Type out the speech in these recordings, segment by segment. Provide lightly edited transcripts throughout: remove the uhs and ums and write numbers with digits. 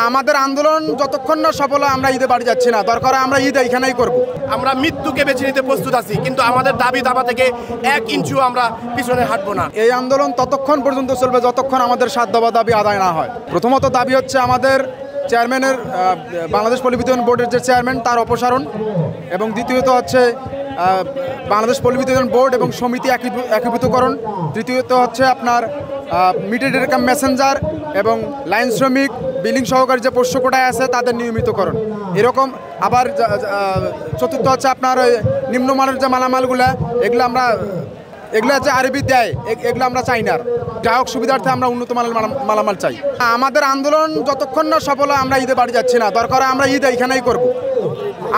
আমাদের আন্দোলন যতক্ষণ না সফল হয় আমরা ঈদে বাড়ি যাচ্ছি না, দরকার আমরা ঈদ এইখানেই করব। আমরা মৃত্যুকে বেছে নিতে প্রস্তুত আছি, কিন্তু আমাদের দাবি দাবা থেকে 1 ইঞ্চিও আমরা পিছনে হাঁটবো না। এই আন্দোলন ততক্ষণ পর্যন্ত চলবে যতক্ষণ আমাদের 7 দফা দাবি আদায় না হয়। প্রথমত দাবি হচ্ছে আমাদের চেয়ারম্যানের, বাংলাদেশ পল্লী বিদ্যুৎ বোর্ডের যে চেয়ারম্যান তার অপসারণ, এবং দ্বিতীয়ত হচ্ছে বাংলাদেশ পল্লী বিদ্যুৎ বোর্ড এবং সমিতি একীভূতকরণ। তৃতীয়ত হচ্ছে আপনার মিটেড কাম মেসেঞ্জার এবং লাইন শ্রমিক, বিলিং সহকারী যে পোষ্য কোটায় আছে তাদের নিয়মিতকরণ। এরকম আবার চতুর্থ হচ্ছে আপনার ওই নিম্নমানের যে মালামালগুলা, এগুলো যে আরবি দেয় এগুলো আমরা চাই না। গ্রাহক সুবিধার্থে আমরা উন্নত মানের মালামাল চাই। আমাদের আন্দোলন যতক্ষণ না সফল হয় আমরা ঈদে বাড়ি যাচ্ছি না, দরকার আমরা ঈদ এইখানেই করব।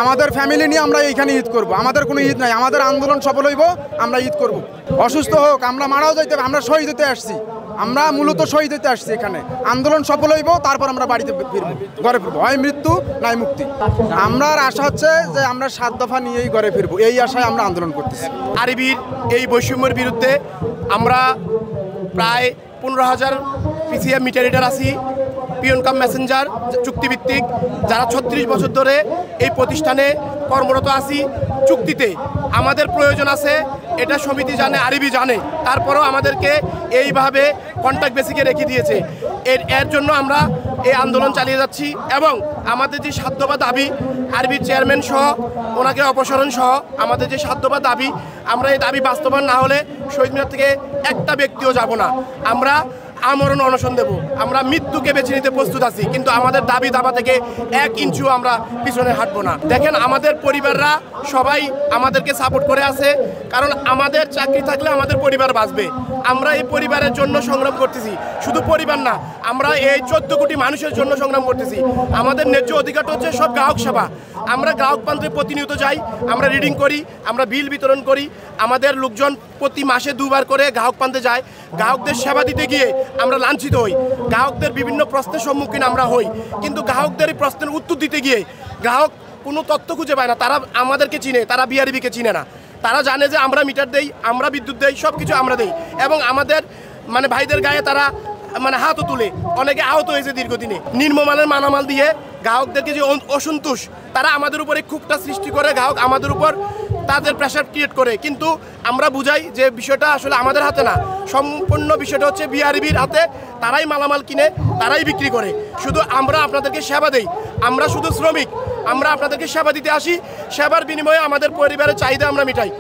আমাদের ফ্যামিলি নিয়ে আমরা এইখানে ঈদ করব। আমাদের কোনো ঈদ নাই, আমাদের আন্দোলন সফল হইব, আমরা ঈদ করব। অসুস্থ হোক, আমরা মারাও যাইতে, আমরা শহীদ হতে আসছি, আমরা মূলত শহীদ হতে আসছি। এখানে আন্দোলন সফল হইব, তারপর আমরা বাড়িতে ফিরবো, ঘরে ফিরবো, হয় মৃত্যু নাই মুক্তি। আমরা আশা হচ্ছে যে আমরা 7 দফা নিয়েই ঘরে ফিরবো, এই আশায় আমরা আন্দোলন করতেছি। আরবির এই বৈষম্যের বিরুদ্ধে আমরা প্রায় 15,000 পিসিএম মিটার রিডার আছি, পিয়ন কাম মেসেঞ্জার চুক্তিভিত্তিক, যারা 36 বছর ধরে এই প্রতিষ্ঠানে কর্মরত আছি চুক্তিতে। আমাদের প্রয়োজন আছে, এটা সমিতি জানে, আরবি জানে, তারপরেও আমাদেরকে এইভাবে কন্ট্রাক্ট বেসিকে রেখে দিয়েছে। এর জন্য আমরা এই আন্দোলন চালিয়ে যাচ্ছি, এবং আমাদের যে 7 দফা দাবি, আরবির চেয়ারম্যান সহ ওনাকে অপসারণ সহ আমাদের যে 7 দফা দাবি, আমরা এই দাবি বাস্তবায়ন না হলে শহীদ মিনার থেকে একটা ব্যক্তিও যাব না। আমরা আমরণ অনশন দেব, আমরা মৃত্যুকে বেছে নিতে প্রস্তুত আছি, কিন্তু আমাদের দাবি দাবা থেকে 1 ইঞ্চিও আমরা পিছনে হাঁটবো না। দেখেন, আমাদের পরিবাররা সবাই আমাদেরকে সাপোর্ট করে আছে, কারণ আমাদের চাকরি থাকলে আমাদের পরিবার বাঁচবে। আমরা এই পরিবারের জন্য সংগ্রাম করতেছি, শুধু পরিবার না, আমরা এই 14 কোটি মানুষের জন্য সংগ্রাম করতেছি। আমাদের ন্যায্য অধিকারটা হচ্ছে সব গ্রাহক সেবা। আমরা গ্রাহক প্রান্তে প্রতিনিয়ত যাই, আমরা রিডিং করি, আমরা বিল বিতরণ করি। আমাদের লোকজন প্রতি মাসে 2 বার করে গ্রাহক প্রান্তে যায়। গ্রাহকদের সেবা দিতে গিয়ে আমরা লাঞ্ছিত হই, গ্রাহকদের বিভিন্ন প্রশ্নের সম্মুখীন আমরা হই, কিন্তু গ্রাহকদের এই প্রশ্নের উত্তর দিতে গিয়ে গ্রাহক কোনো তথ্য খুঁজে পায় না। তারা আমাদেরকে চিনে, তারা বিআরবিকে চিনে না। তারা জানে যে আমরা মিটার দেই, আমরা বিদ্যুৎ দেই, সব কিছু আমরা দেই, এবং আমাদের ভাইদের গায়ে তারা হাতও তুলে, অনেকে আহত হয়েছে দীর্ঘদিনে। নিম্নমানের মালামাল দিয়ে গ্রাহকদেরকে যে অসন্তোষ, তারা আমাদের উপরে ক্ষোভটা সৃষ্টি করে, গ্রাহক আমাদের উপর তাদের প্রেশার ক্রিয়েট করে। কিন্তু আমরা বুঝাই যে বিষয়টা আসলে আমাদের হাতে না, সম্পূর্ণ বিষয়টা হচ্ছে বিআরবির হাতে। তারাই মালামাল কিনে, তারাই বিক্রি করে, শুধু আমরা আপনাদেরকে সেবা দেই। আমরা শুধু শ্রমিক, আমরা আপনাদেরকে সেবা দিতে আসি, সেবার বিনিময়ে আমাদের পরিবারের চাহিদা আমরা মিটাই।